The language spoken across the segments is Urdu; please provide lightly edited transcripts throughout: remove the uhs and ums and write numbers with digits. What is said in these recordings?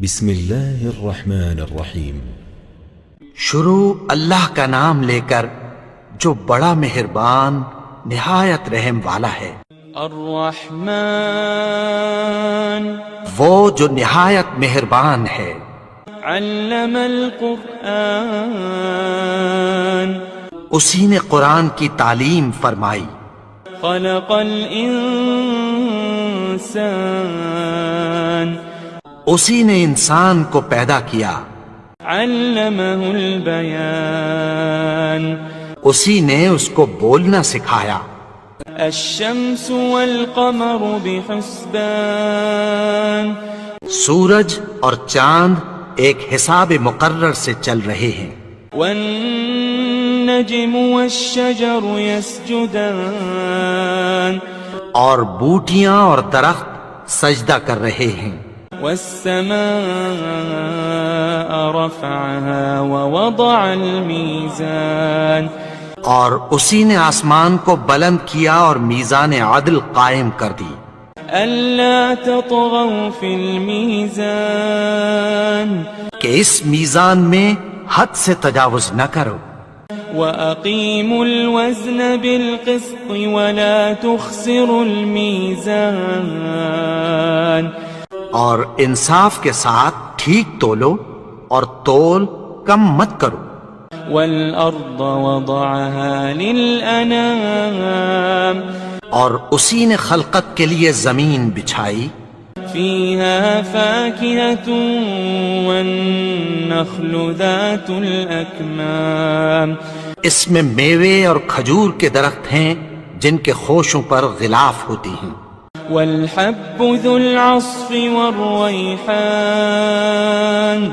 بسم اللہ الرحمن الرحیم۔ شروع اللہ کا نام لے کر جو بڑا مہربان نہایت رحم والا ہے۔ الرحمن وہ جو نہایت مہربان ہے۔ علم القرآن اسی نے قرآن کی تعلیم فرمائی۔ خلق الانسان اسی نے انسان کو پیدا کیا۔ علمہ البیان اسی نے اس کو بولنا سکھایا۔ الشمس والقمر بحسبان سورج اور چاند ایک حساب مقرر سے چل رہے ہیں۔ والنجم والشجر يسجدان اور بوٹیاں اور درخت سجدہ کر رہے ہیں۔ والسماء رفعها ووضع الميزان اور اسی نے آسمان کو بلند کیا اور میزان عدل قائم کر دی۔ ألا تطغوا في الميزان کہ اس میزان میں حد سے تجاوز نہ کرو۔ وأقيموا الوزن بالقسط ولا تخسروا الميزان اور انصاف کے ساتھ ٹھیک تولو اور تول کم مت کرو۔ والأرض وضعها للأنام اور اسی نے خلقت کے لیے زمین بچھائی۔ فيها فاكهة والنخل ذات الأكمام اس میں میوے اور کھجور کے درخت ہیں جن کے خوشوں پر غلاف ہوتی ہیں۔ والحب ذو العصف والريحان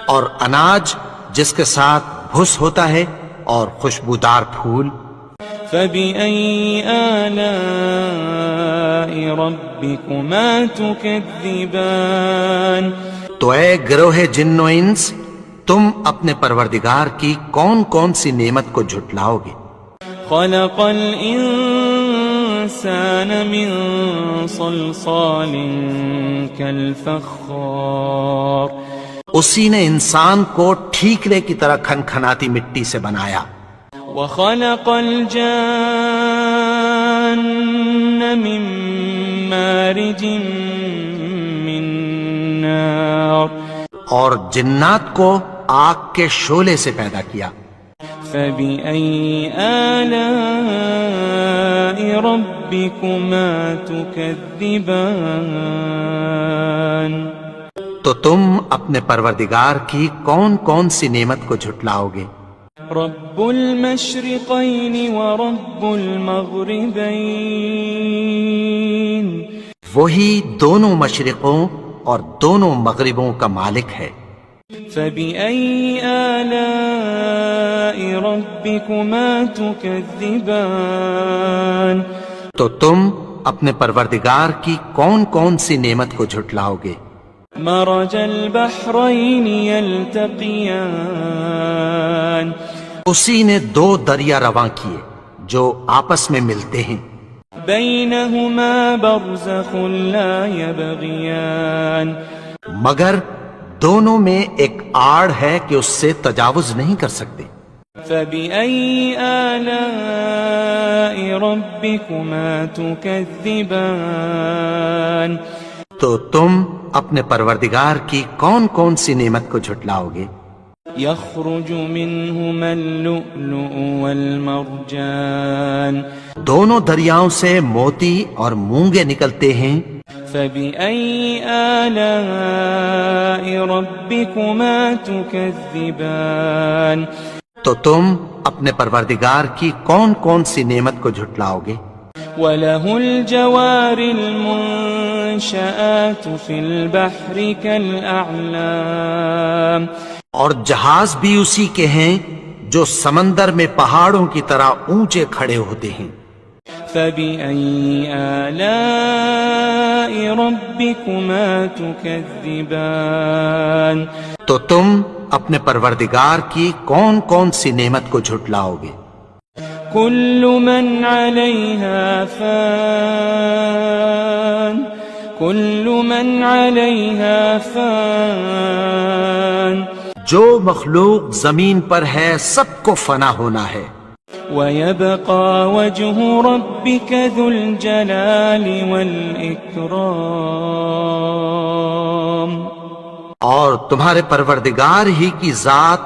اور اناج جس کے ساتھ بھس ہوتا ہے اور خوشبودار پھول۔ فبأي آلاء ربكما تكذبان تو اے گروہ جن و انس، تم اپنے پروردگار کی کون کون سی نعمت کو جھٹلاؤ گے؟ خلق الإنسان من صلصال كالفخار اسی نے انسان کو ٹھیکرے کی طرح کھنکھناتی مٹی سے بنایا۔ وخلق الجان من مارج من نار اور جنات کو آگ کے شعلے سے پیدا کیا۔ فبأي آلاء ربكما تكذبان تو تم اپنے پروردگار کی کون کون سی نعمت کو جھٹلاؤ گے؟ رب المشرقين ورب المغربين وہی دونوں مشرقوں اور دونوں مغربوں کا مالک ہے۔ فبأي آلاء ربكما تكذبان تو تم اپنے پروردگار کی کون کون سی نعمت کو جھٹلاؤ گے؟ مرج البحرين يلتقيان اسی نے دو دریا رواں کیے جو آپس میں ملتے ہیں۔ بينهما برزخ لا يبغيان مگر دونوں میں ایک آڑ ہے کہ اس سے تجاوز نہیں کر سکتے۔ فبأي آلاء ربكما تكذبان تو تم اپنے پروردگار کی کون کون سی نعمت کو جھٹلاؤ گے؟ يخرج منهما اللؤلؤ والمرجان دونوں دریاؤں سے موتی اور مونگے نکلتے ہیں۔ فبأي آلاء ربكما تكذبان تو تم اپنے پروردگار کی کون کون سی نعمت کو جھٹلاؤ گے؟ وله الجوار المنشآت في البحر كالأعلام اور جہاز بھی اسی کے ہیں جو سمندر میں پہاڑوں کی طرح اونچے کھڑے ہوتے ہیں۔ فبأي آلاء ربكما تكذبان تو تم اپنے پروردگار کی کون کون سی نعمت کو جھٹلاؤ گے؟ كل من عليها فان كل من عليها فان جو مخلوق زمین پر ہے سب کو فنا ہونا ہے، ويبقى وجه ربك ذو الجلال والإكرام اور تمہارے پروردگار ہی کی ذات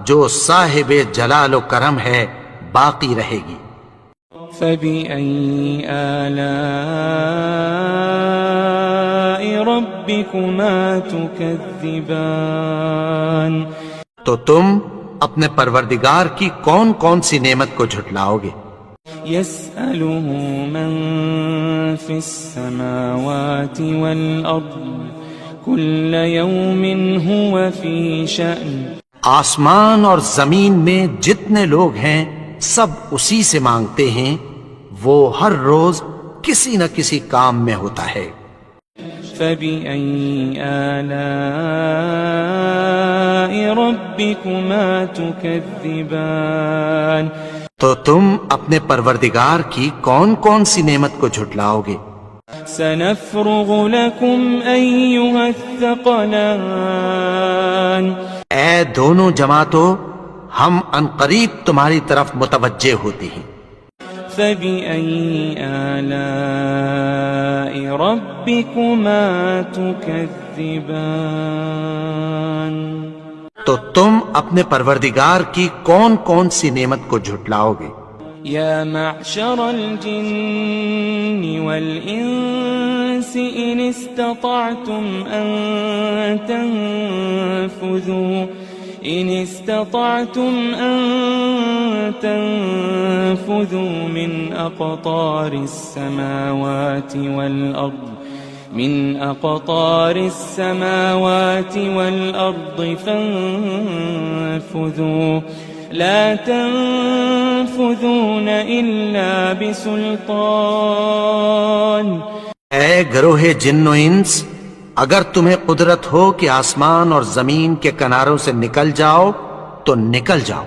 جو صاحب جلال و کرم ہے باقی رہے گی۔ فبأي آلاء ربكما تكذبان تو تم اپنے پروردگار کی کون کون سی نعمت کو جھٹلاؤ گے؟ يسأله من في السماوات والأرض كل يوم هو في شأن آسمان اور زمین میں جتنے لوگ ہیں سب اسی سے مانگتے ہیں، وہ ہر روز کسی نہ کسی کام میں ہوتا ہے۔ فبأي آلاء ربكما تكذبان تو تم اپنے پروردگار کی کون کون سی نعمت کو جھٹلاؤ گے؟ سنفرغ لكم أيها الثقلان اے دونوں جماعتوں، ہم عنقریب تمہاری طرف متوجہ ہوتے ہیں۔ فبأي آلاء ربكما تكذبان تو تم اپنے پروردگار کی کون کون سی نعمت کو جھٹلاؤ گے؟ يا معشر الجن والإنس إن استطعتم أن تنفذوا من أقطار السماوات والأرض فانفذوا لا تنفذون إلا بسلطان اے گروہ جن و انس، اگر تمہیں قدرت ہو کہ آسمان اور زمین کے کناروں سے نکل جاؤ تو نکل جاؤ،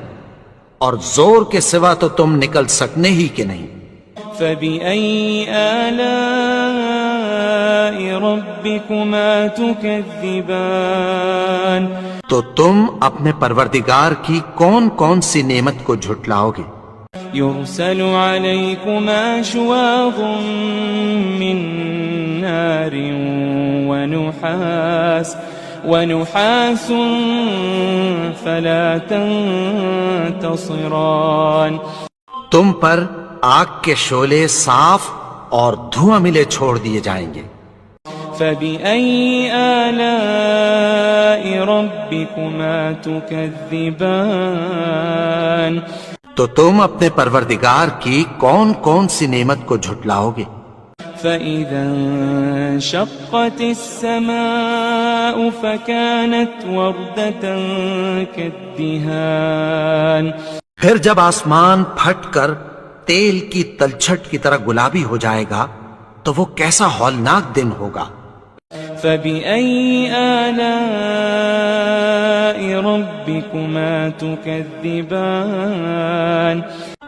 اور زور کے سوا تو تم نکل سکنے ہی کہ نہیں۔ فبأي آلاء ربكما تكذبان تو تم اپنے پروردگار کی کون کون سی نعمت کو جھٹلاؤ گے؟ يرسل عليكما شواظ من نار ونحاس فلا تنتصران تم پر آگ کے شعلے صاف اور دھواں ملے چھوڑ دیے جائیں گے۔ فبأي آلاء ربكما تكذبان تو تم اپنے پروردگار کی کون کون سی نعمت کو جھٹلاؤ گے؟ فإذا انشقت السماء فكانت وردة كالدهان پھر جب آسمان پھٹ کر تیل کی تلچھٹ کی طرح گلابی ہو جائے گا تو وہ کیسا ہولناک دن ہوگا۔ فبأي آلاء ربكما تكذبان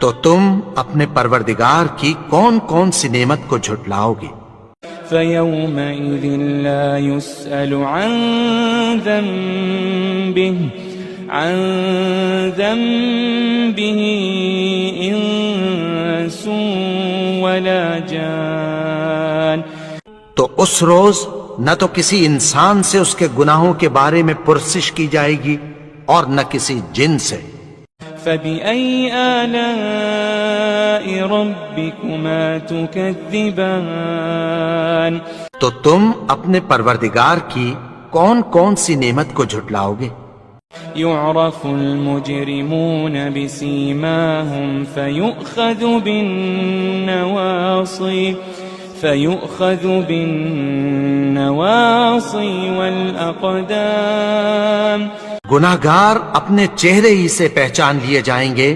تو تم اپنے پروردگار کی کون کون سی نعمت کو جھٹلاؤ گے؟ فيومئذ لا يسأل عن ذنبه إنس ولا جان تو اس روز نہ تو کسی انسان سے اس کے گناہوں کے بارے میں پرسش کی جائے گی اور نہ کسی جن سے۔ فبأي آلاء ربكما تكذبان تو تم اپنے پروردگار کی کون کون سی نعمت کو جھٹلاؤ گے؟ يعرف المجرمون بسيماهم فيؤخذ بالنواصي والأقدام گناہگار اپنے چہرے ہی سے پہچان لیے جائیں گے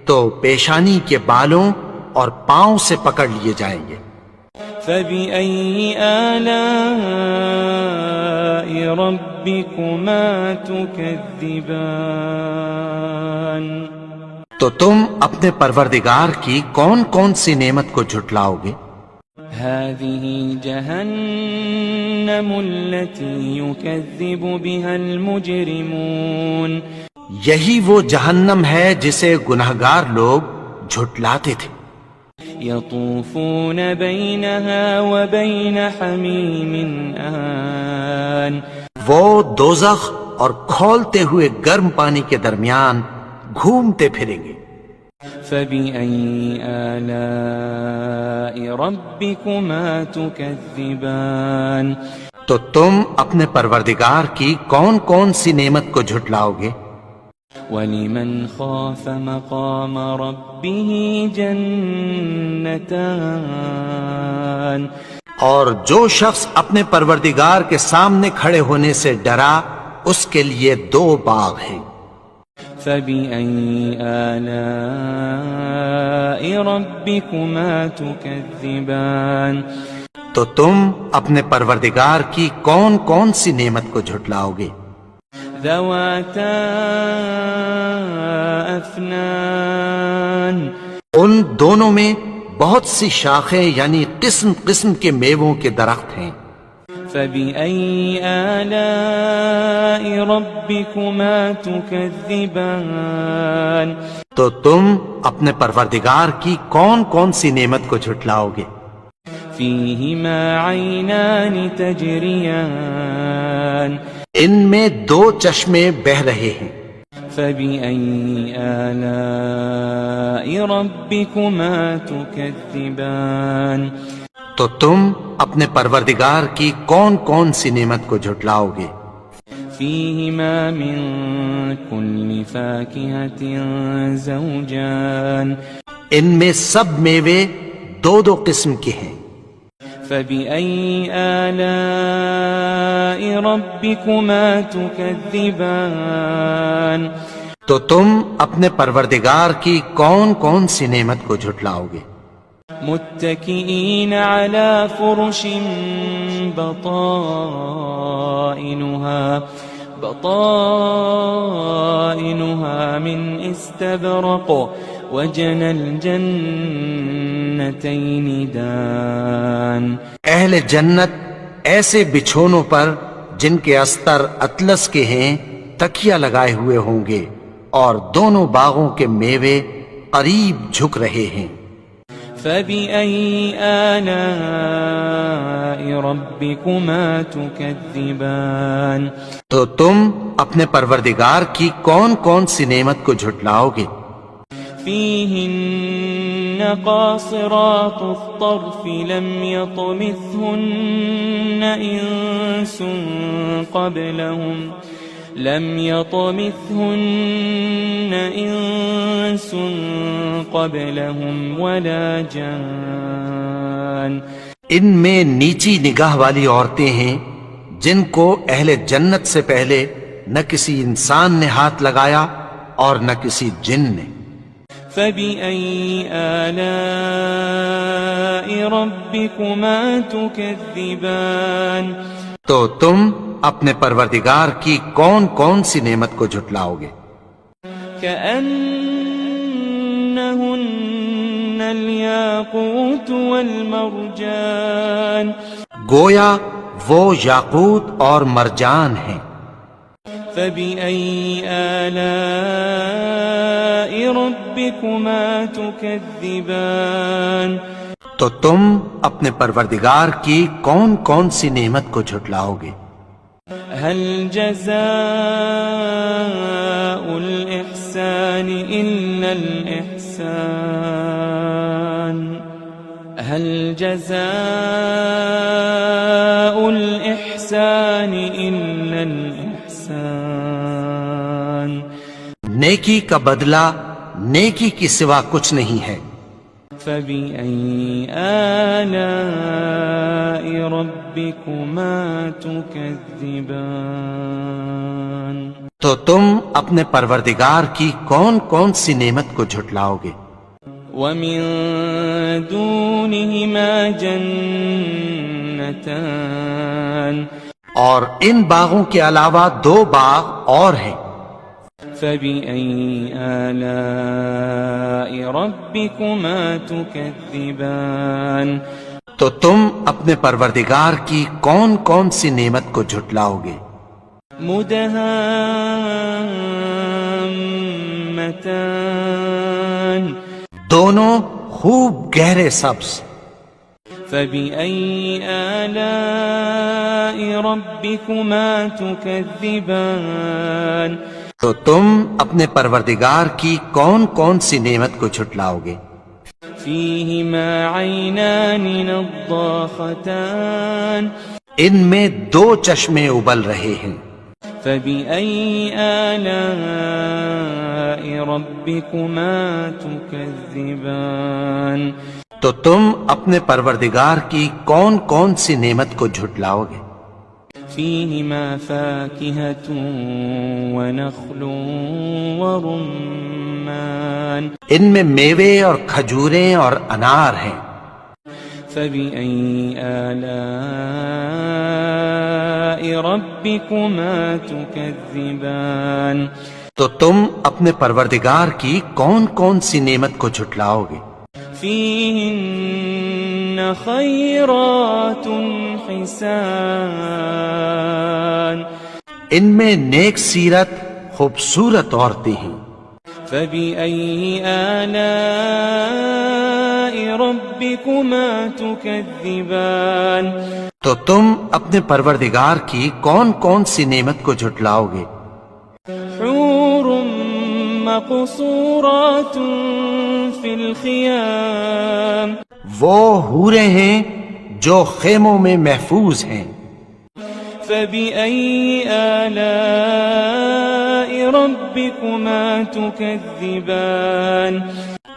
تو پیشانی کے بالوں اور پاؤں سے پکڑ لیے جائیں گے۔ فبأي آلاء ربكما تكذبان تو تم اپنے پروردگار کی کون کون سی نعمت کو جھٹلاؤ گے؟ هذه جهنم التي يكذب بها المجرمون یہی وہ جہنم ہے جسے گنہگار لوگ جھٹلاتے تھے. يطوفون بينها وبين حميم آن وہ دوزخ اور کھولتے ہوئے گرم پانی کے درمیان گھومتے پھریں گے. فبأي آلاء ربكما تكذبان تو تم اپنے پروردگار کی کون کون سی نعمت کو جھٹلاؤ گے؟ ولمن خاف مقام ربه جنتان اور جو شخص اپنے پروردگار کے سامنے کھڑے ہونے سے ڈرا اس کے لیے 2 باغ ہیں. فبأي آلاء ربكما تكذبان تو تم اپنے پروردگار کی کون کون سی نعمت کو جھٹلاؤ گے؟ ذواتا افنان ان دونوں میں بہت سی شاخیں یعنی قسم قسم کے میووں کے درخت ہیں. فبأي آلاء ربكما تكذبان تو تم اپنے پروردگار کی کون کون سی نعمت کو جھٹلاؤ گے؟ فيهما عينان تجريان ان میں 2 چشمے بہہ رہے ہیں. فبأي آلاء ربكما تكذبان تو تم اپنے پروردگار کی کون کون سی نعمت کو جھٹلاؤ گے؟ فيهما من كل فاكهة زوجان ان میں سب میوے 2 قسم کے ہیں. فبأي آلاء ربكما تكذبان تو تم اپنے پروردگار کی کون کون سی نعمت کو جھٹلاؤ گے؟ متكئين على فرش بطائنها من استبرق وجنى الجنتين دان اہل جنت ایسے بچھونوں پر جن کے استر اطلس کے ہیں تکیہ لگائے ہوئے ہوں گے اور دونوں باغوں کے میوے قریب جھک رہے ہیں. فبأي آلاء ربكما تكذبان تو تم اپنے پروردگار کی کون کون سی نعمت کو جھٹلاؤ گے؟ فيهن قاصرات الطرف لم يطمثهن إنس قبلهم ولا جان ان میں نیچی نگاہ والی عورتیں ہیں جن کو اہل جنت سے پہلے نہ کسی انسان نے ہاتھ لگایا اور نہ کسی جن نے. فبأي آلاء ربكما تكذبان تو تم اپنے پروردگار کی کون کون سی نعمت کو جھٹلاؤ گے؟ كأنهن الياقوت والمرجان گویا وہ یاقوت اور مرجان ہیں. فبأي آلاء ربكما تكذبان تو تم اپنے پروردگار کی کون کون سی نعمت کو جھٹلاؤ گے؟ هل جزاء الإحسان إلا الإحسان هل جزاء الإحسان إلا الإحسان نیکی کا بدلہ نیکی کی سوا کچھ نہیں ہے. فبأي آلاء ربكما تكذبان تو تم اپنے پروردگار کی کون کون سی نعمت کو جھٹلاؤ گے؟ ومن دونهما جنتان اور ان باغوں کے علاوہ 2 باغ اور ہیں. فبأي آلاء ربكما تكذبان تو تم اپنے پروردگار کی کون کون سی نعمت کو جھٹلاؤ گے؟ مدہامتان دونوں خوب گہرے سبز. فبأي آلاء ربكما تكذبان تو تم اپنے پروردگار کی کون کون سی نعمت کو جھٹلاؤ گے؟ فيهما عينان نضاختان ان میں دو چشمے ابل رہے ہیں. فبأي آلاء ربكما تكذبان تو تم اپنے پروردگار کی کون کون سی نعمت کو جھٹلاؤ گے؟ فيهما فاكهة ونخل ورمان ان میں میوے اور کھجوریں اور انار ہیں. فبأي آلاء ربكما تكذبان تو تم اپنے پروردگار کی کون کون سی نعمت کو جھٹلاؤ گے؟ فيهن خيرات حسان ان میں نیک سیرت خوبصورت عورتیں ہیں. فبأي آلاء ربكما تكذبان تو تم اپنے پروردگار کی کون کون سی نعمت کو جھٹلاؤ گے؟ حور مقصورات في الخيام وہ حوریں ہیں جو خیموں میں محفوظ ہیں. فبأي آلاء ربكما تكذبان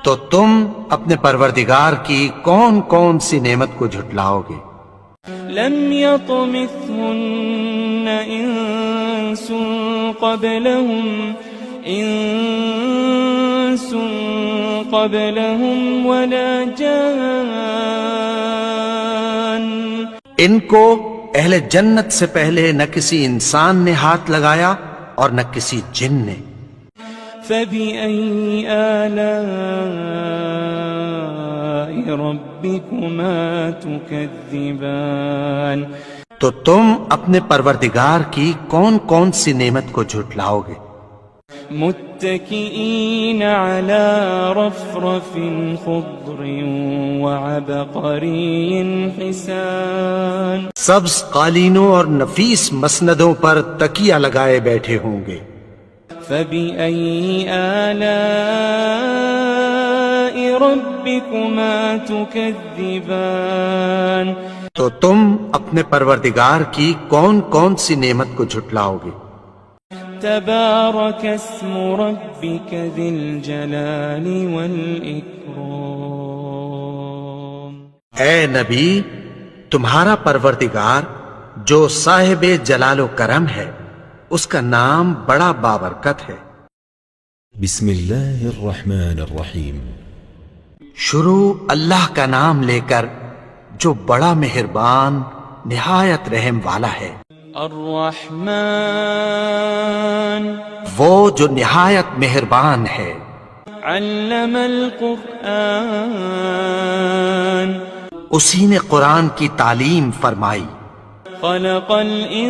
تو تم اپنے پروردگار کی کون کون سی نعمت کو جھٹلاؤ گے؟ لم يطمثهن إنس قبلهم ولا جان ان کو اہل جنت سے پہلے نہ کسی انسان نے ہاتھ لگایا اور نہ کسی جن نے. فبأي آلاء ربكما تكذبان تو تم اپنے پروردگار کی کون کون سی نعمت کو جھٹلاؤ گے؟ متكئين على رفرف خضر وعبقري حسان سبز قالینوں اور نفیس مسندوں پر تکیہ لگائے بیٹھے ہوں گے. فبأي آلاء ربكما تكذبان تو تم اپنے پروردگار کی کون کون سی نعمت کو جھٹلاؤ گے؟ تبارك اسم ربك ذي الجلال والإكرام اے نبی، تمہارا پروردگار جو صاحب جلال و کرم ہے اس کا نام بڑا بابرکت ہے. بسم الله الرحمن الرحيم. شروع اللہ کا نام لے کر جو بڑا مہربان نہایت رحم والا ہے. الرحمن وہ جو نہایت مہربان ہے. علم القرآن اسی نے قرآن کی تعلیم فرمائی. خلق الانسان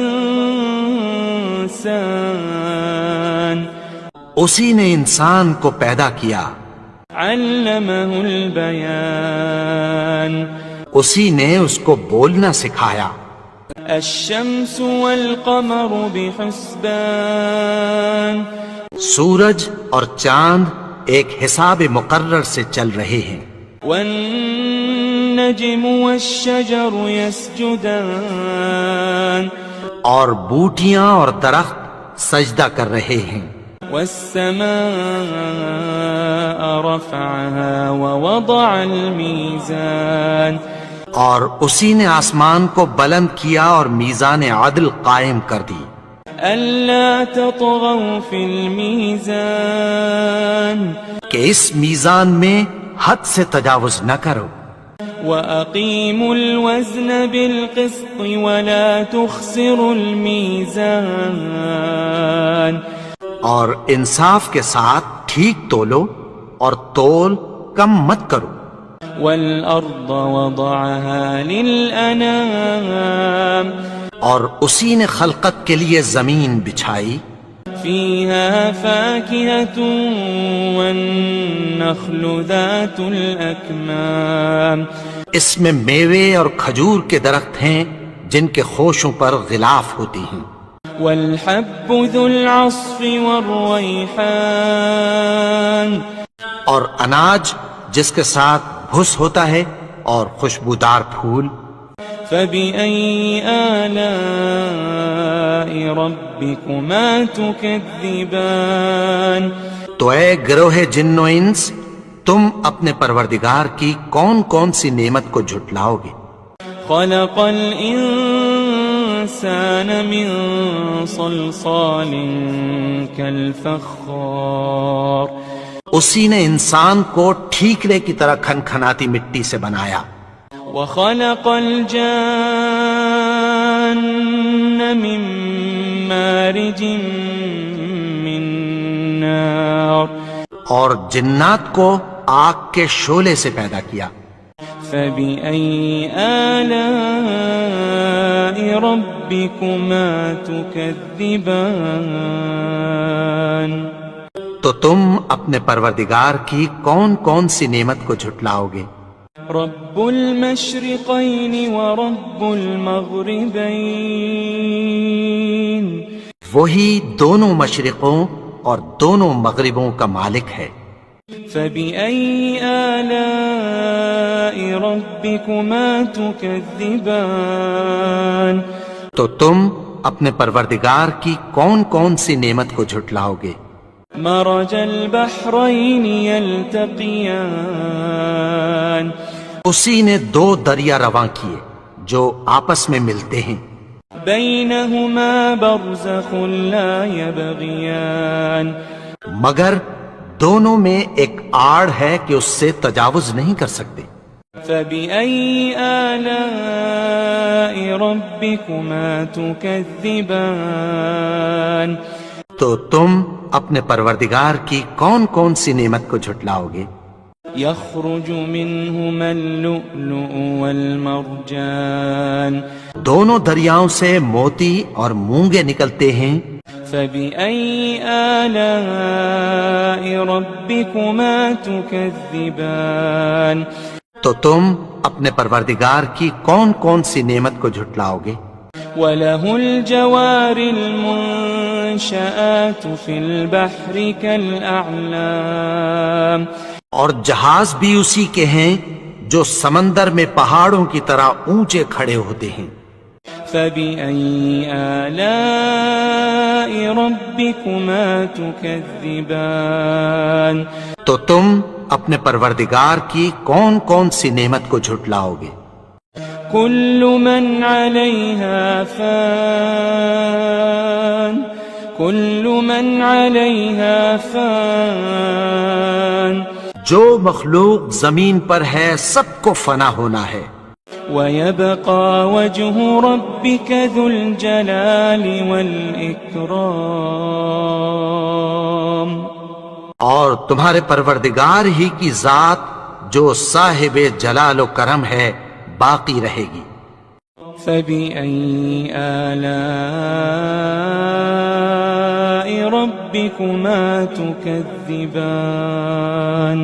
اسی نے انسان کو پیدا کیا. علمه البیان اسی نے اس کو بولنا سکھایا. الشمس والقمر بحسبان سورج اور چاند ایک حساب مقرر سے چل رہے ہیں. والنجم والشجر يسجدان اور بوٹیاں اور درخت سجدہ کر رہے ہیں. والسماء رفعها ووضع الميزان اور اسی نے آسمان کو بلند کیا اور میزان عدل قائم کر دی. ألا تطغوا في الميزان کہ اس میزان میں حد سے تجاوز نہ کرو. وأقيموا الوزن بالقسط ولا تخسروا الميزان اور انصاف کے ساتھ ٹھیک تولو اور تول کم مت کرو. والأرض وضعها للأنام اور اسی نے خلقت کے لیے زمین بچھائی، فيها فاكهة والنخل ذات الأكمام اس میں میوے اور کھجور کے درخت ہیں جن کے خوشوں پر غلاف ہوتی ہیں، والحب ذو العصف والريحان اور اناج جس کے ساتھ بھس ہوتا ہے اور خوشبودار پھول۔ فبأي آلاء ربكما تكذبان تو اے گروہ جن و انس، تم اپنے پروردگار کی کون کون سی نعمت کو جھٹلاؤ گے؟ خلق الإنسان من صلصال كالفخار اسی نے انسان کو ٹھیکرے کی طرح کھنکھناتی مٹی سے بنایا، وخلق الجان من مارج من نار اور جنات کو آگ کے شعلے سے پیدا کیا۔ فبأي آلاء ربكما تكذبان تو تم اپنے پروردگار کی کون کون سی نعمت کو جھٹلاؤ گے؟ رب المشرقين ورب المغربين وہی دونوں مشرقوں اور دونوں مغربوں کا مالک ہے۔ فبأي آلاء ربكما تكذبان تو تم اپنے پروردگار کی کون کون سی نعمت کو جھٹلاؤ گے؟ مرج البحرين يلتقيان اسی نے دو دریا رواں کیے جو آپس میں ملتے ہیں، بينهما برزخ لا يبغيان مگر دونوں میں ایک آڑ ہے کہ اس سے تجاوز نہیں کر سکتے۔ فبأي آلاء ربكما تكذبان تو تم اپنے پروردگار کی کون کون سی نعمت کو جھٹلاؤ گے؟ يخرج منهما اللؤلؤ والمرجان دونوں دریاؤں سے موتی اور مونگے نکلتے ہیں، فبأي آلاء ربكما تكذبان تو تم اپنے پروردگار کی کون کون سی نعمت کو جھٹلاؤ گے؟ وله الجوار المنشآت في البحر كالأعلام اور جہاز بھی اسی کے ہیں جو سمندر میں پہاڑوں کی طرح اونچے کھڑے ہوتے ہیں۔ فبأي آلاء ربكما تكذبان تو تم اپنے پروردگار کی کون کون سی نعمت کو جھٹلاؤ گے؟ كل من عليها فان كل من عليها فان جو مخلوق زمین پر ہے سب کو فنا ہونا ہے، ويبقى وجه ربك ذو الجلال والإكرام اور تمہارے پروردگار ہی کی ذات جو صاحب جلال و کرم ہے باقی رہے گی۔ فبأي آلاء ربكما تكذبان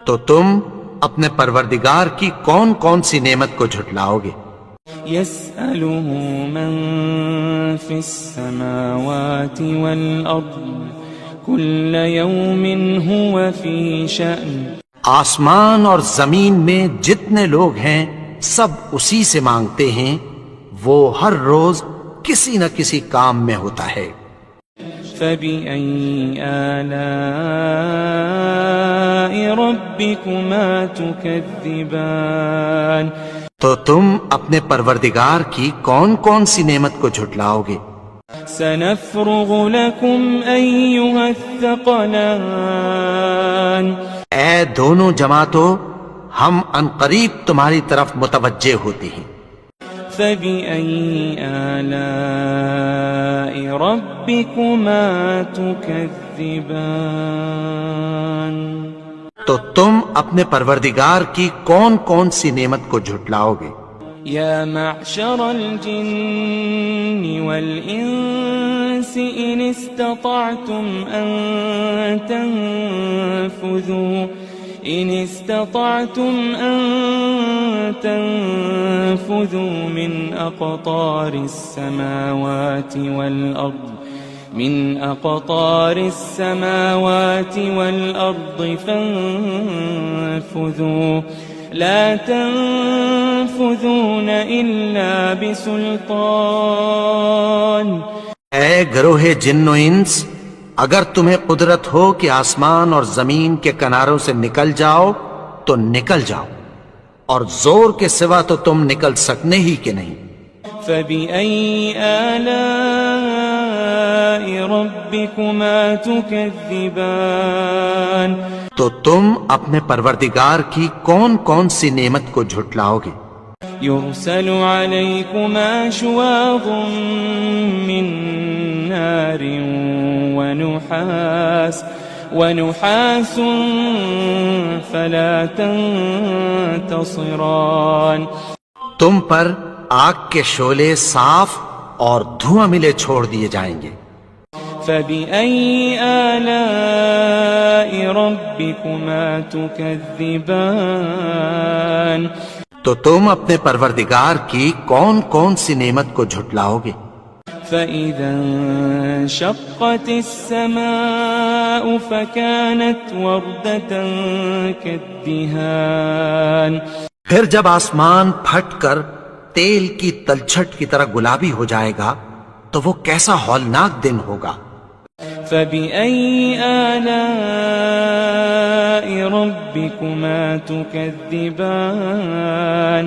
تو تم اپنے پروردگار کی کون کون سی نعمت کو جھٹلاؤ گے؟ يسأله من في السماوات والأرض كل يوم هو في شأن آسمان اور زمین میں جتنے لوگ ہیں سب اسی سے مانگتے ہیں، وہ ہر روز کسی نہ کسی کام میں ہوتا ہے۔ فبأي آلاء ربكما تكذبان تو تم اپنے پروردگار کی کون کون سی نعمت کو جھٹلاؤ گے؟ سنفرغ لكم أيها الثقلان اے دونوں جماعتوں، ہم عنقریب تمہاری طرف متوجہ ہوتے ہیں۔ فبأي آلاء ربكما تكذبان تو تم اپنے پروردگار کی کون کون سی نعمت کو جھٹلاؤ گے؟ يا معشر الجن والإنس إن استطعتم أن تنفذوا من أقطار السماوات والأرض فانفذوا لا تنفذون إلا بسلطان۔ اے گروہ جن و انس، اگر تمہیں قدرت ہو کہ آسمان اور زمین کے کناروں سے نکل جاؤ تو نکل جاؤ، اور زور کے سوا تو تم نکل سکنے ہی کہ نہیں۔ فبأي آلاء ربكما تكذبان، تو تم اپنے پروردگار کی کون کون سی نعمت کو جھٹلاؤ گے؟ يرسل عليكما شواظ من نار ونحاس فلا تنتصران، تم پر آگ کے شعلے صاف اور دھواں ملے چھوڑ دیے جائیں گے۔ فبأي آلاء ربكما تكذبان، تو تم اپنے پروردگار کی کون کون سی نعمت کو جھٹلاؤ گے؟ فإذا انشقت السماء فكانت وردة كالدهان، پھر جب آسمان پھٹ کر تیل کی تلچھٹ کی طرح گلابی ہو جائے گا تو وہ کیسا ہولناک دن ہوگا۔ فبأي آلاء ربكما تكذبان،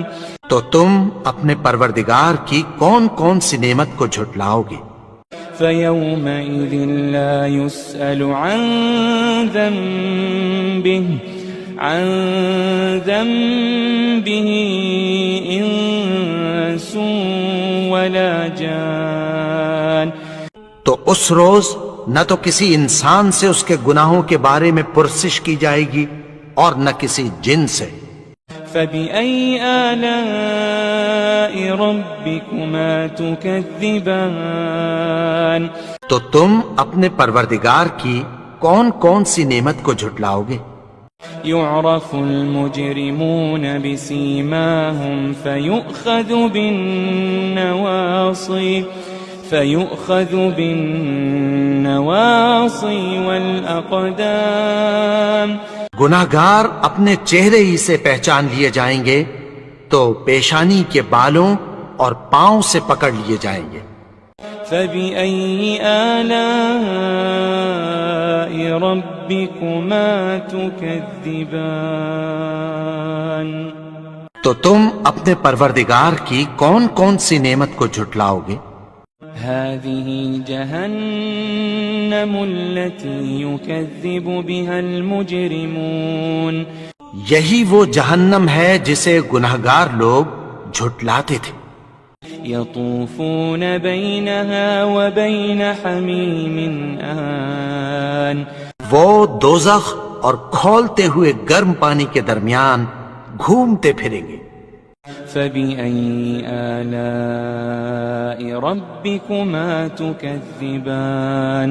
تو تم اپنے پروردگار کی کون کون سی نعمت کو جھٹلاؤ گے؟ فيومئذ لا يسأل عن ذنبه إنس ولا جان، تو اس روز نہ تو کسی انسان سے اس کے گناہوں کے بارے میں پرسش کی جائے گی اور نہ کسی جن سے۔ فبأي آلاء ربكما تكذبان، تو تم اپنے پروردگار کی کون کون سی نعمت کو جھٹلاؤ گے؟ يعرف المجرمون بسيماهم فيؤخذ بالنواصي والأقدام، گناہگار اپنے چہرے ہی سے پہچان لیے جائیں گے تو پیشانی کے بالوں اور پاؤں سے پکڑ لیے جائیں گے۔ فبأي آلاء ربكما تكذبان، تو تم اپنے پروردگار کی کون کون سی نعمت کو جھٹلاؤ گے؟ هذه جهنم التي يكذب بها المجرمون، یہی وہ جہنم ہے جسے گناہگار لوگ جھٹلاتے تھے۔ يطوفون بينها وبين حميم آن، وہ دوزخ اور کھولتے ہوئے گرم پانی کے درمیان گھومتے پھریں گے۔ فبأي آلاء ربكما تكذبان،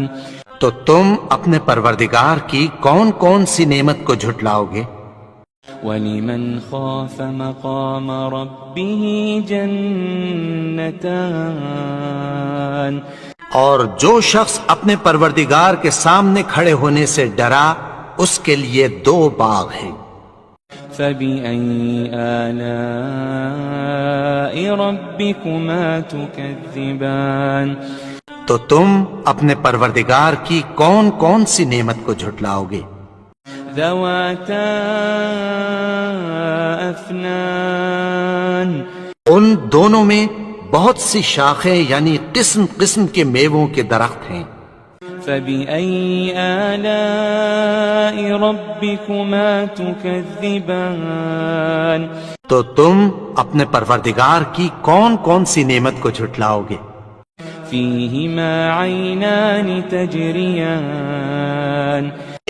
تو تم اپنے پروردگار کی کون کون سی نعمت کو جھٹلاؤ گے؟ ولمن خاف مقام ربه جنتان، اور جو شخص اپنے پروردگار کے سامنے کھڑے ہونے سے ڈرا اس کے لیے 2 باغ ہیں۔ فبأي آلاء ربكما تكذبان، تو تم اپنے پروردگار کی کون کون سی نعمت کو جھٹلاؤ گے؟ ذواتا افنان، ان دونوں میں بہت سی شاخیں یعنی قسم قسم کے میووں کے درخت ہیں۔ فبأي آلاء ربكما تكذبان، تو تم اپنے پروردگار کی کون کون سی نعمت کو جھٹلاؤ گے؟ فيهما عينان تجريان،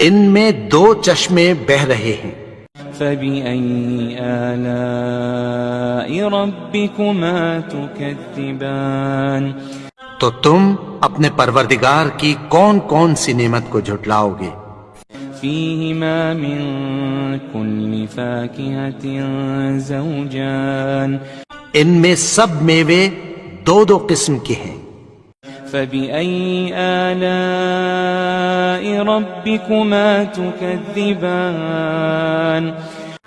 ان میں 2 چشمے بہ رہے ہیں، فبأي آلاء ربكما تكذبان تو تم اپنے پروردگار کی کون کون سی نعمت کو جھٹلاؤ گے؟ فيهما من كل فاكهة زوجان ان میں سب میوے 2 قسم کے ہیں، فبأي آلاء ربكما تكذبان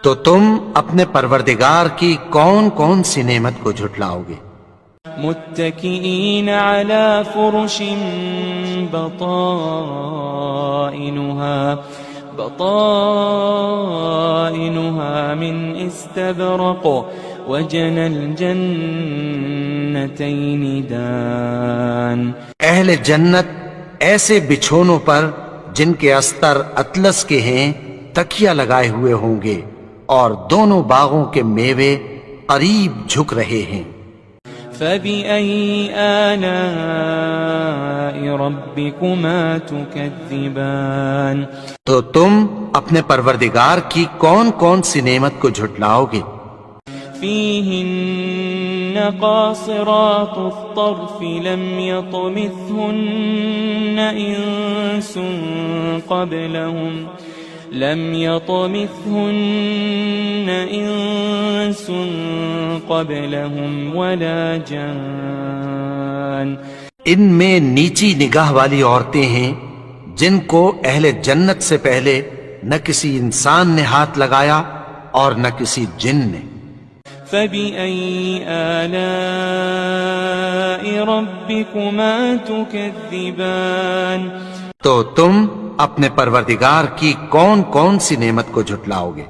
تو تم اپنے پروردگار کی کون کون سی نعمت کو جھٹلاؤ گے؟ متكئين على فرش بطائنها من استبرق وجنى الجنتين دان اہل جنت ایسے بچھونوں پر جن کے استر اطلس کے ہیں تکیہ لگائے ہوئے ہوں گے، اور دونوں باغوں کے میوے قریب جھک رہے ہیں۔ فبأي آلاء ربكما تكذبان تو تم اپنے پروردگار کی کون کون سی نعمت کو جھٹلاؤ گے؟ فيهن قاصرات الطرف لم يطمثهن إنس قبلهم ولا جان ان میں نیچی نگاہ والی عورتیں ہیں جن کو اہل جنت سے پہلے نہ کسی انسان نے ہاتھ لگایا اور نہ کسی جن نے۔ فبأي آلاء ربكما تكذبان تو تم اپنے پروردگار کی کون کون سی نعمت کو جھٹلاؤ گے؟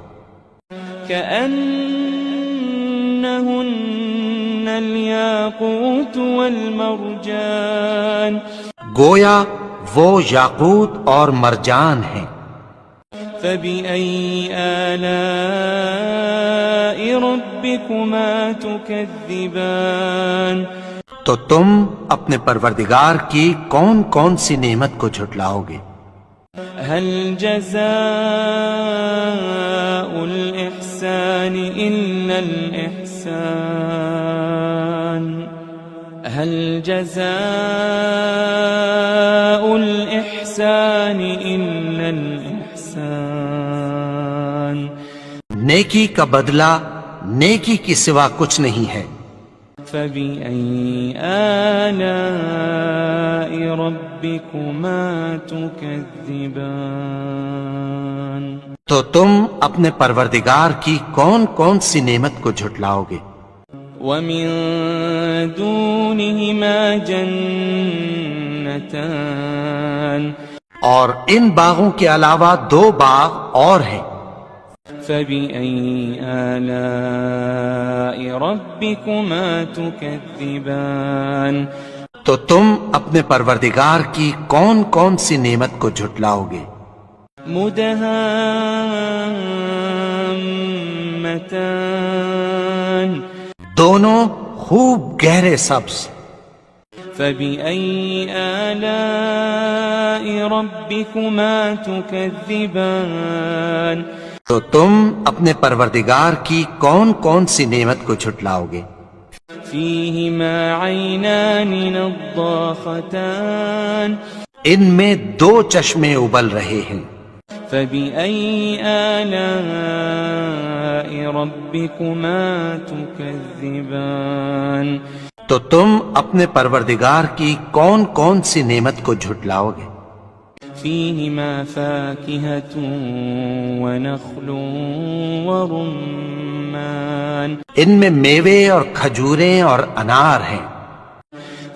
كأنهن الياقوت والمرجان گویا وہ یاقوت اور مرجان ہیں۔ فبأي آلاء ربكما تكذبان تو تم اپنے پروردگار کی کون کون سی نعمت کو جھٹلاؤ گے؟ هل جزاء الإحسان إلا الإحسان هل جزاء الإحسان إلا الإحسان نیکی کا بدلہ نیکی کی سوا کچھ نہیں ہے۔ فبأي آلاء ربكما تكذبان تو تم اپنے پروردگار کی کون کون سی نعمت کو جھٹلاؤ گے؟ ومن دونهما جنتان اور ان باغوں کے علاوہ 2 باغ اور ہیں۔ فبأي آلاء ربكما تكذبان تو تم اپنے پروردگار کی کون کون سی نعمت کو جھٹلاؤ گے؟ مدهامتان دونوں خوب گہرے سبز۔ فبأي آلاء ربكما تكذبان تو تم اپنے پروردگار کی کون کون سی نعمت کو جھٹلاؤ گے؟ فيهما عينان نضاختان ان میں 2 چشمے ابل رہے ہیں۔ فبأي آلاء ربكما تكذبان تو تم اپنے پروردگار کی کون کون سی نعمت کو جھٹلاؤ گے؟ فيهما فاكهة ونخل ورمان ان میں میوے اور کھجوریں اور انار ہیں۔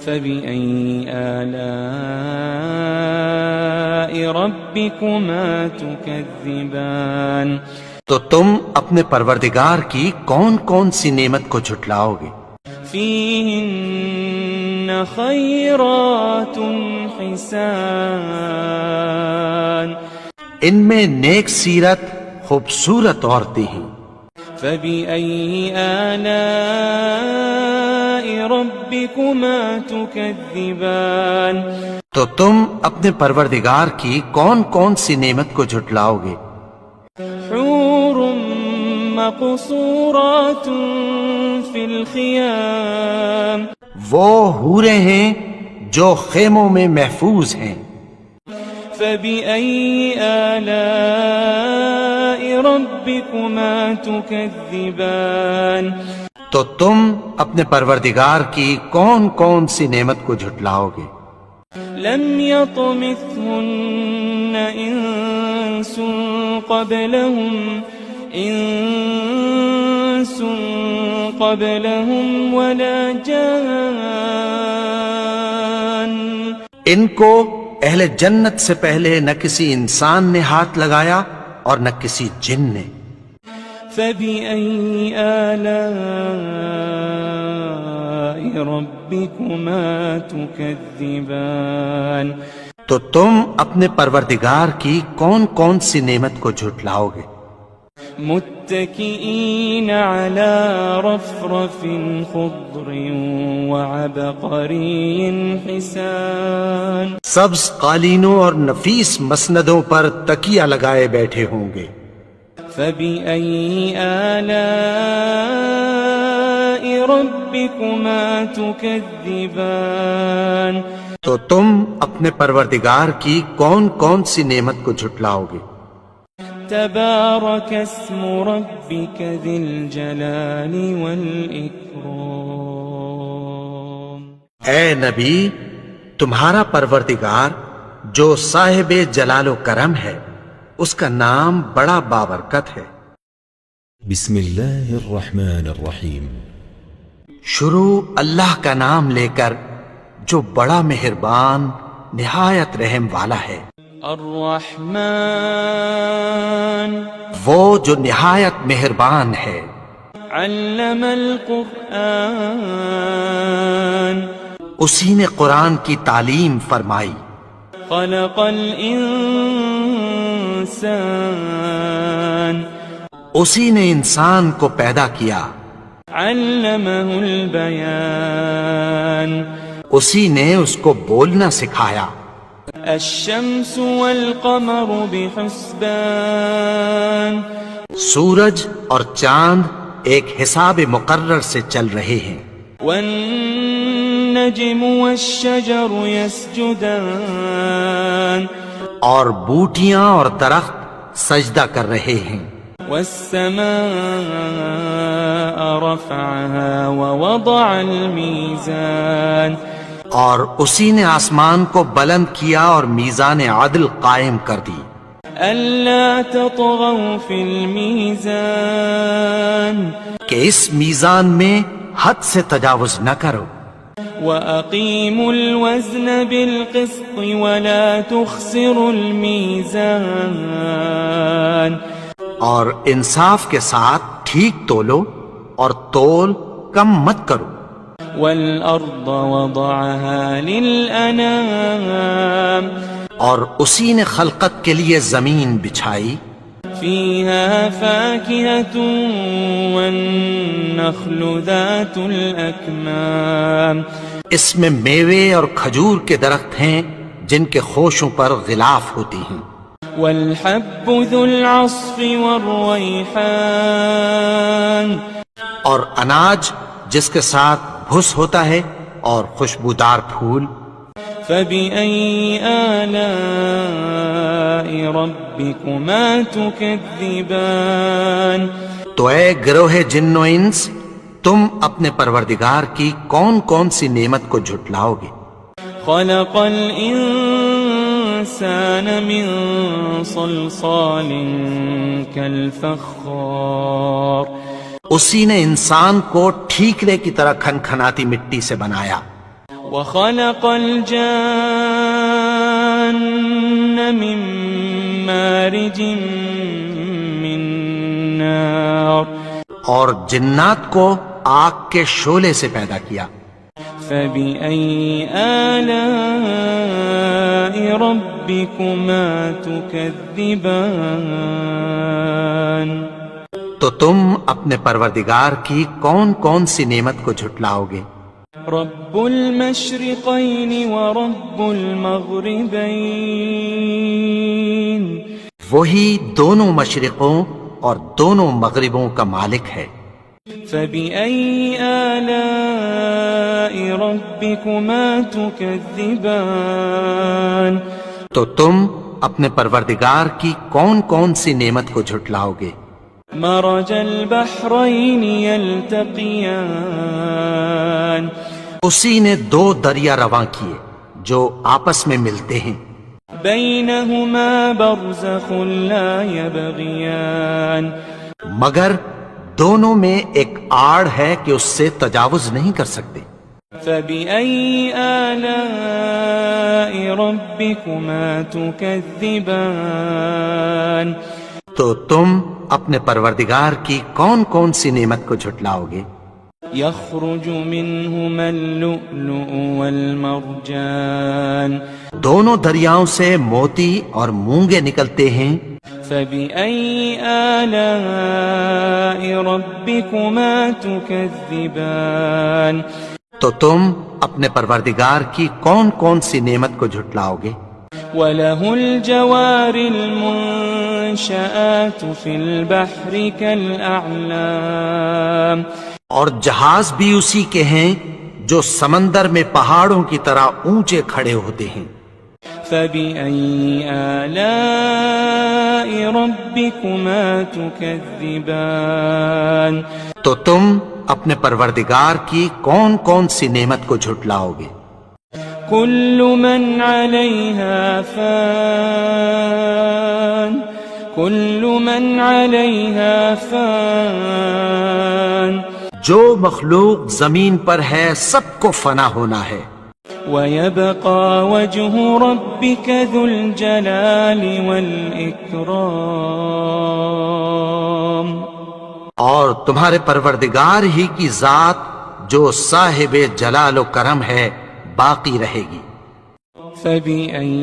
فبأي آلاء ربكما تكذبان تو تم اپنے پروردگار کی کون کون سی نعمت کو جھٹلاؤ گے؟ فيهن خيرات حسان ان میں نیک سیرت خوبصورت عورتیں ہیں۔ فبأي آلاء ربكما تكذبان تو تم اپنے پروردگار کی کون کون سی نعمت کو جھٹلاؤ گے؟ حور مقصورات فی الخیام، وہ حوریں ہیں جو خیموں میں محفوظ ہیں۔ فبأي آلاء ربكما تكذبان، تو تم اپنے پروردگار کی کون کون سی نعمت کو جھٹلاؤ گے؟ لم يطمثهن انس قبلهم ولا جان، ان کو اہل جنت سے پہلے نہ کسی انسان نے ہاتھ لگایا اور نہ کسی جن نے۔ فبأي آلاء ربكما تكذبان، تو تم اپنے پروردگار کی کون کون سی نعمت کو جھٹلاؤ گے؟ متكئين على رفرف خضر وعبقري حسان، سبز قالینوں اور نفیس مسندوں پر تکیہ لگائے بیٹھے ہوں گے۔ فبأي آلاء ربكما تكذبان، تو تم اپنے پروردگار کی کون کون سی نعمت کو جھٹلاؤ گے؟ تبارك اسم ربك ذي الجلال والإكرام، اے نبی، تمہارا پروردگار جو صاحب جلال و کرم ہے، اس کا نام بڑا بابرکت ہے۔ بسم اللہ الرحمن الرحیم۔ شروع اللہ کا نام لے کر جو بڑا مہربان نہایت رحم والا ہے۔ الرحمن، وہ جو نہایت مہربان ہے۔ علم القرآن، اسی نے قرآن کی تعلیم فرمائی۔ خلق الانسان، اسی نے انسان کو پیدا کیا۔ علمہ البیان، اسی نے اس کو بولنا سکھایا۔ الشمس والقمر بحسبان، سورج اور چاند ایک حساب مقرر سے چل رہے ہیں۔ والنجم والشجر يسجدان، اور بوٹیاں اور درخت سجدہ کر رہے ہیں۔ والسماء رفعها ووضع الميزان، اور اسی نے آسمان کو بلند کیا اور میزان عدل قائم کر دی۔ ألا تطغوا في الميزان، کہ اس میزان میں حد سے تجاوز نہ کرو۔ وأقيموا الوزن بالقسط ولا تخسروا الميزان، اور انصاف کے ساتھ ٹھیک تولو اور تول کم مت کرو۔ والأرض وضعها للأنام، اور اسی نے خلقت کے لیے زمین بچھائی۔ فيها فاكهة والنخل ذات الأكمام، اس میں میوے اور کھجور کے درخت ہیں جن کے خوشوں پر غلاف ہوتی ہیں۔ والحب ذو العصف والريحان، اور اناج جس کے ساتھ بھس ہوتا ہے اور خوشبودار پھول۔ فبأي آلاء ربكما تكذبان، تو اے گروہ جن و انس، تم اپنے پروردگار کی کون کون سی نعمت کو جھٹلاؤ گے؟ خلق الإنسان من صلصال كالفخار، اسی نے انسان کو ٹھیکرے کی طرح کھنکھناتی مٹی سے بنایا۔ وخلق الجان من مارج من نار، اور جنات کو آگ کے شعلے سے پیدا کیا۔ فبأي آلاء ربكما تكذبان، تو تم اپنے پروردگار کی کون کون سی نعمت کو جھٹلاؤ گے؟ رب المشرقين ورب المغربين وہی دونوں مشرقوں اور دونوں مغربوں کا مالک ہے۔ فبأي آلاء ربكما تكذبان تو تم اپنے پروردگار کی کون کون سی نعمت کو جھٹلاؤ گے؟ مرج البحرين يلتقيان اسی نے دو دریا رواں کیے جو آپس میں ملتے ہیں، بينهما برزخ لا يبغيان مگر دونوں میں ایک آڑ ہے کہ اس سے تجاوز نہیں کر سکتے۔ فبأي آلاء ربكما تكذبان تو تم اپنے پروردگار کی کون کون سی نعمت کو جھٹلاؤ گے؟ يخرج منهما اللؤلؤ والمرجان دونوں دریاؤں سے موتی اور مونگے نکلتے ہیں۔ فبأي آلاء ربكما تكذبان تو تم اپنے پروردگار کی کون کون سی نعمت کو جھٹلاؤ گے؟ وله الجوار المنشآت في البحر كالأعلام اور جہاز بھی اسی کے ہیں جو سمندر میں پہاڑوں کی طرح اونچے کھڑے ہوتے ہیں۔ فبأي آلاء ربكما تكذبان تو تم اپنے پروردگار کی کون کون سی نعمت کو جھٹلاؤ گے؟ كل من عليها فان كل من عليها فان جو مخلوق زمین پر ہے سب کو فنا ہونا ہے، ويبقى وجه ربك ذو الجلال والإكرام اور تمہارے پروردگار ہی کی ذات جو صاحب جلال و کرم ہے باقی رہے گی۔ فبأي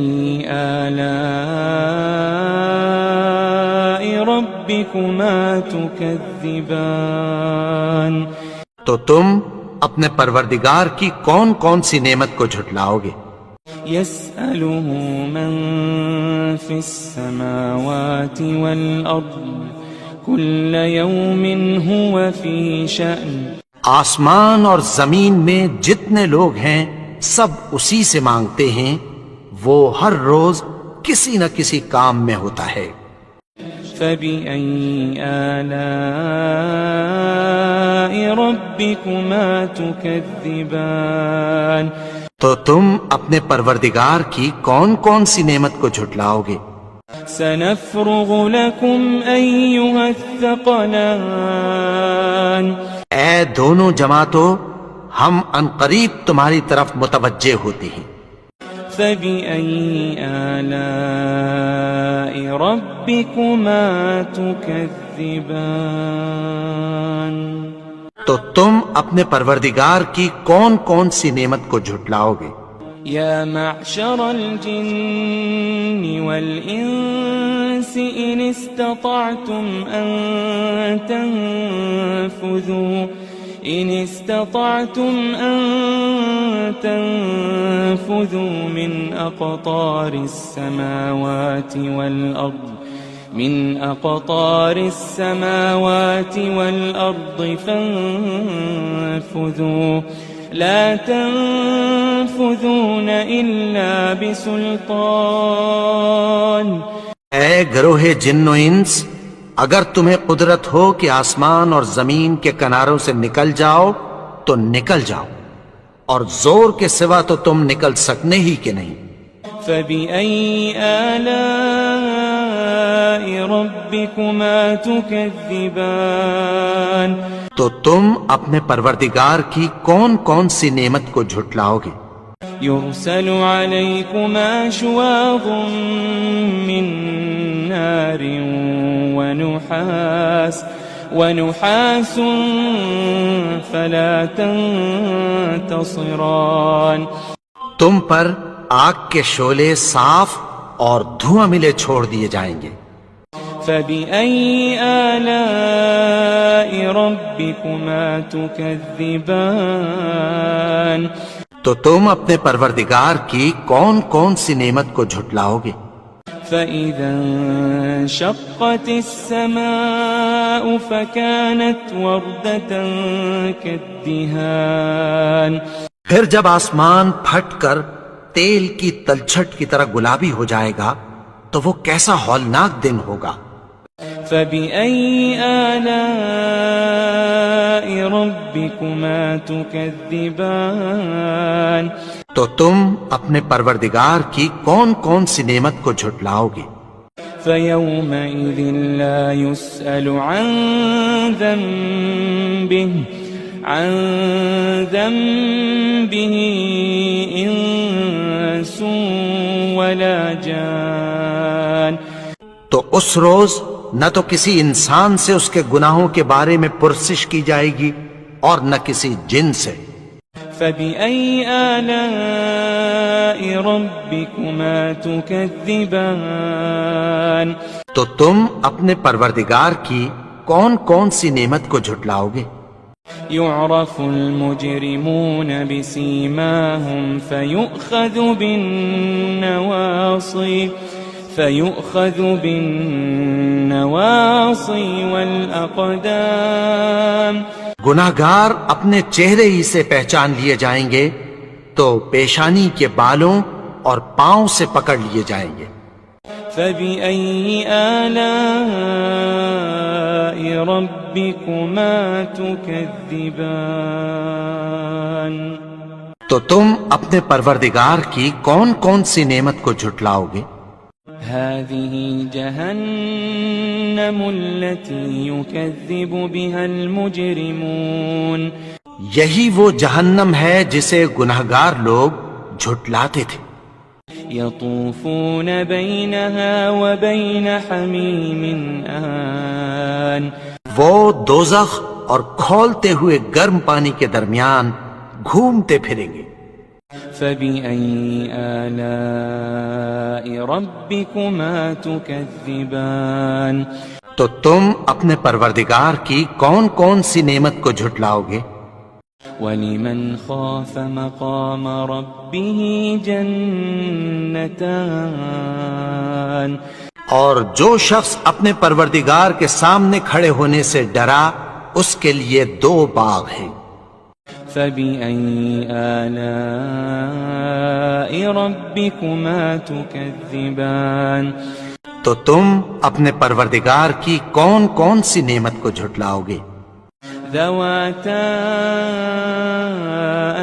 آلاء ربكما تكذبان تو تم اپنے پروردگار کی کون کون سی نعمت کو جھٹلاؤ گے؟ يسأله من في السماوات والأرض كل يوم هو في شأن آسمان اور زمین میں جتنے لوگ ہیں سب اسی سے مانگتے ہیں، وہ ہر روز کسی نہ کسی کام میں ہوتا ہے۔ فبأي آلاء ربكما تكذبان تو تم اپنے پروردگار کی کون کون سی نعمت کو جھٹلاؤ گے؟ سنفرغ لكم أيها الثقلان اے دونوں جماعتوں، ہم عنقریب تمہاری طرف متوجہ ہوتے ہیں۔ فبأي آلاء ربكما تكذبان تو تم اپنے پروردگار کی کون کون سی نعمت کو جھٹلاؤ گے؟ يا معشر الجن والإنس إن استطعتم أن تنفذوا من أقطار السماوات والأرض فانفذوا لا تنفذون إلا بسلطان اے گروہ جن و انس، اگر تمہیں قدرت ہو کہ آسمان اور زمین کے کناروں سے نکل جاؤ تو نکل جاؤ، اور زور کے سوا تو تم نکل سکنے ہی کہ نہیں۔ فبأي آلاء ربكما تكذبان تو تم اپنے پروردگار کی کون کون سی نعمت کو جھٹلاؤ گے؟ يرسل عليكما شواظ من نار ونحاس فلا تنتصران تم پر آگ کے شعلے صاف اور دھواں ملے چھوڑ دیے جائیں گے۔ فبأي آلاء ربكما تكذبان تو تم اپنے پروردگار کی کون کون سی نعمت کو جھٹلاؤ گے؟ فإذا انشقت السماء فكانت وردة كالدهان پھر جب آسمان پھٹ کر تیل کی تلچھٹ کی طرح گلابی ہو جائے گا تو وہ کیسا ہولناک دن ہوگا۔ فبأي آلاء ربكما تكذبان تو تم اپنے پروردگار کی کون کون سی نعمت کو جھٹلاؤ گے؟ فيومئذ لا يسأل عن ذنبه إنس ولا جان تو اس روز نہ تو کسی انسان سے اس کے گناہوں کے بارے میں پرسش کی جائے گی اور نہ کسی جن سے۔ فبأي آلاء ربكما تكذبان تو تم اپنے پروردگار کی کون کون سی نعمت کو جھٹلاؤ گے؟ يعرف المجرمون بسيماهم فيؤخذ بالنواصي والأقدام گناہگار اپنے چہرے ہی سے پہچان لیے جائیں گے تو پیشانی کے بالوں اور پاؤں سے پکڑ لیے جائیں گے۔ فبأي آلاء ربكما تكذبان تو تم اپنے پروردگار کی کون کون سی نعمت کو جھٹلاؤ گے؟ هذه جهنم التي يكذب بها المجرمون یہی وہ جہنم ہے جسے گناہگار لوگ جھٹلاتے تھے۔ يطوفون بينها وبين حميم آن وہ دوزخ اور کھولتے ہوئے گرم پانی کے درمیان گھومتے پھریں گے۔ فبأي آلاء ربكما تكذبان تو تم اپنے پروردگار کی کون کون سی نعمت کو جھٹلاؤ گے؟ ولمن خاف مقام ربه جنتان اور جو شخص اپنے پروردگار کے سامنے کھڑے ہونے سے ڈرا اس کے لیے دو باغ ہیں۔ فبأي آلاء ربكما تكذبان تو تم اپنے پروردگار کی کون کون سی نعمت کو جھٹلاؤ گے؟ ذواتا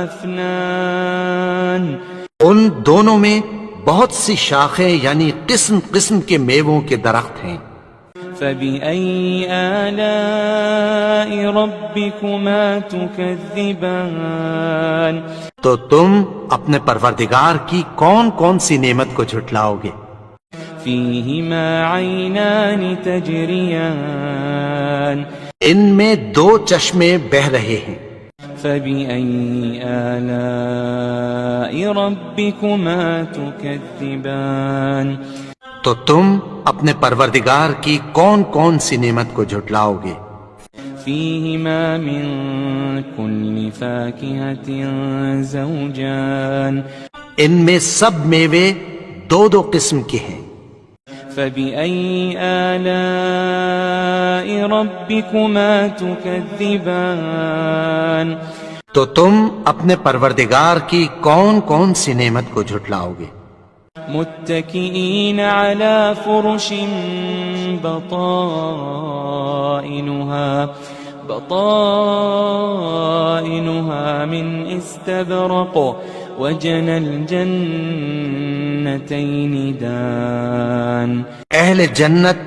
افنان ان دونوں میں بہت سی شاخیں یعنی قسم قسم کے میووں کے درخت ہیں۔ فبأي آلاء ربكما تكذبان تو تم اپنے پروردگار کی کون کون سی نعمت کو جھٹلاؤ گے؟ فيهما عينان تجريان ان میں دو چشمے بہہ رہے ہیں۔ فبأي آلاء ربكما تكذبان تو تم اپنے پروردگار کی کون کون سی نعمت کو جھٹلاؤ گے؟ فيهما من كل فاكهة زوجان ان میں سب میوے دو دو قسم کے ہیں۔ فبأي آلاء ربكما تكذبان تو تم اپنے پروردگار کی کون کون سی نعمت کو جھٹلاؤ گے؟ متكئين على فرش بطائنها من استبرق وجنى الجنتين دان اہل جنت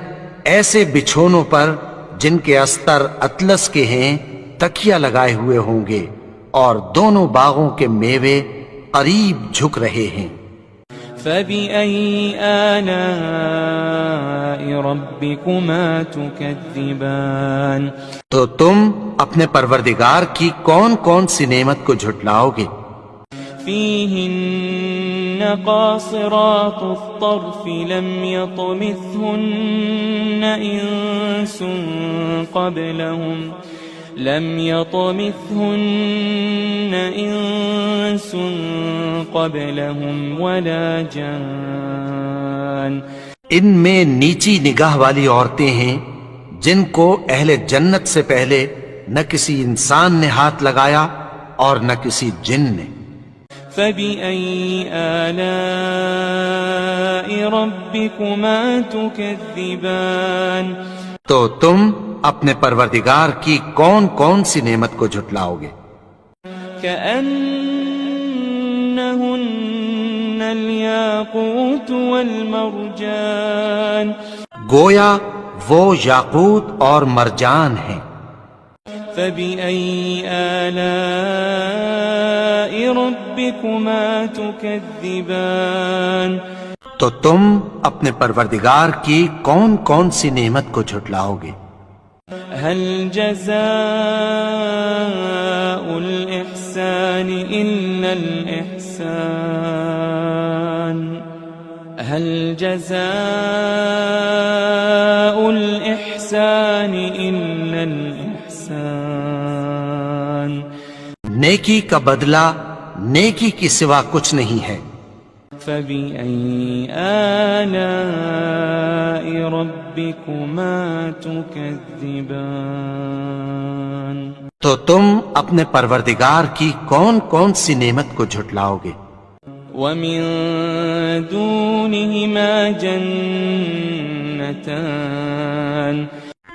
ایسے بچھونوں پر جن کے استر اطلس کے ہیں تکیہ لگائے ہوئے ہوں گے اور دونوں باغوں کے میوے قریب جھک رہے ہیں۔ فبأي آلاء ربكما تكذبان تو تم اپنے پروردگار کی کون کون سی نعمت کو جھٹلاؤ گے؟ فيهن قاصرات الطرف لم يطمثهن إنس قبلهم ولا جان. ان میں نیچی نگاہ والی عورتیں ہیں جن کو اہل جنت سے پہلے نہ کسی انسان نے ہاتھ لگایا اور نہ کسی جن نے. فبأي آلاء ربكما تكذبان. تو تم اپنے پروردگار کی کون کون سی نعمت کو جھٹلاؤ گے؟ كأنهن الياقوت والمرجان. گویا وہ یاقوت اور مرجان ہیں. فبأي آلاء ربكما تكذبان. تو تم اپنے پروردگار کی کون کون سی نعمت کو جھٹلاؤ گے؟ هل جزاء الإحسان إلا الإحسان. هل جزاء الإحسان إلا الإحسان. نیکی کا بدلہ نیکی کی سوا کچھ نہیں ہے. فبأي آلاء ربكما تكذبان. تو تم اپنے پروردگار کی کون کون سی نعمت کو جھٹلاؤ گے؟ ومن دونهما جنتان.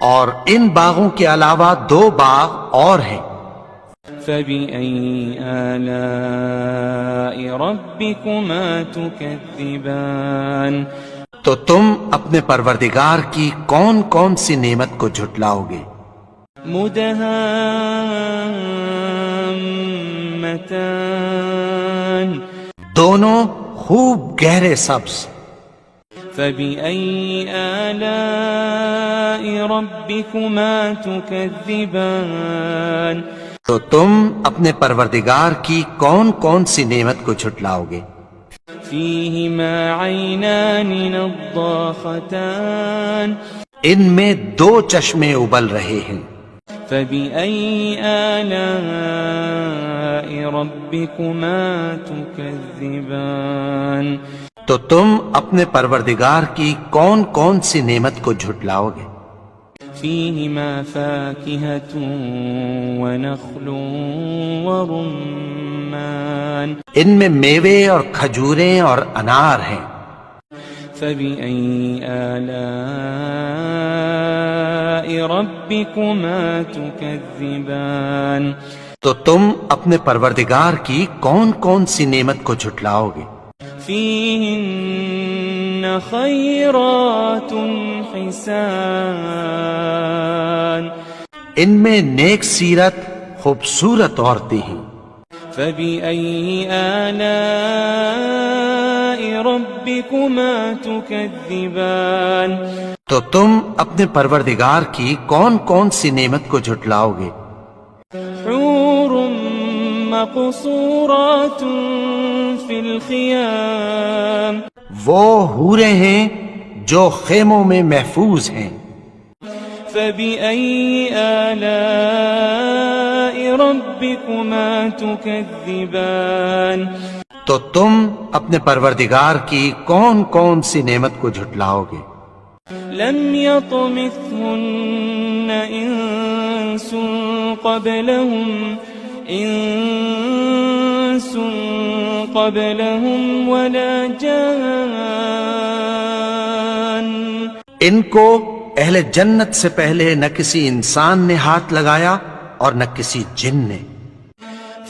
اور ان باغوں کے علاوہ دو باغ اور ہیں. فبأي آلاء ربكما تكذبان. تو تم اپنے پروردگار کی کون کون سی نعمت کو جھٹلاؤ گے؟ مدهامتان. دونوں خوب گہرے سبز. فبأي آلاء ربكما تكذبان. تو تم اپنے پروردگار کی کون کون سی نعمت کو جھٹلاؤ گے؟ فيهما عينان نضاختان. ان میں دو چشمے ابل رہے ہیں. فبأي آلاء ربكما تكذبان. تو تم اپنے پروردگار کی کون کون سی نعمت کو جھٹلاؤ گے؟ فيهما فاكهة ونخل ورمان. ان میں میوے اور کھجوریں اور انار ہیں. فبأي آلاء ربكما تكذبان. تو تم اپنے پروردگار کی کون کون سی نعمت کو جھٹلاؤ گے؟ فيهن خيرات حسان. ان میں نیک سیرت خوبصورت عورتیں ہیں. فبأي آلاء ربكما تكذبان. تو تم اپنے پروردگار کی کون کون سی نعمت کو جھٹلاؤ گے؟ حور مقصورات في الخيام. وہ حوریں ہیں جو خیموں میں محفوظ ہیں. فبأي آلاء ربكما تكذبان. تو تم اپنے پروردگار کی کون کون سی نعمت کو جھٹلاؤ گے؟ لم يطمثهن إنس قبلهم ولا جان. ان کو اہل جنت سے پہلے نہ کسی انسان نے ہاتھ لگایا اور نہ کسی جن نے.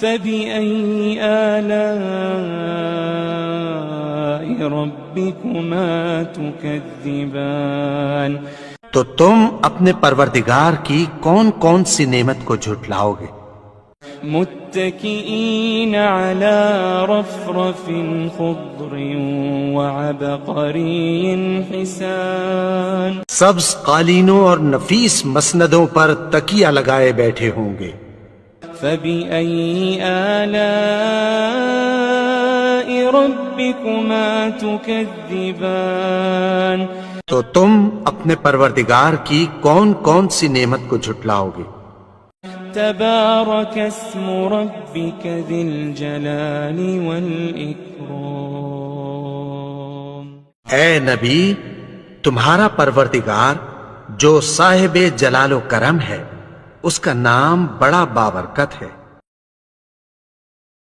فبأي آلاء ربكما تكذبان. تو تم اپنے پروردگار کی کون کون سی نعمت کو جھٹلاؤ گے؟ متكئين على رفرف خضر وعبقري حسان. سبز قالینوں اور نفیس مسندوں پر تکیہ لگائے بیٹھے ہوں گے. فبأي آلاء ربكما تكذبان تو تم اپنے پروردگار کی کون کون سی نعمت کو جھٹلاؤ گے؟ تبارك اسم ربك ذي الجلال والإكرام اے نبی، تمہارا پروردگار جو صاحب جلال و کرم ہے، اس کا نام بڑا بابرکت ہے۔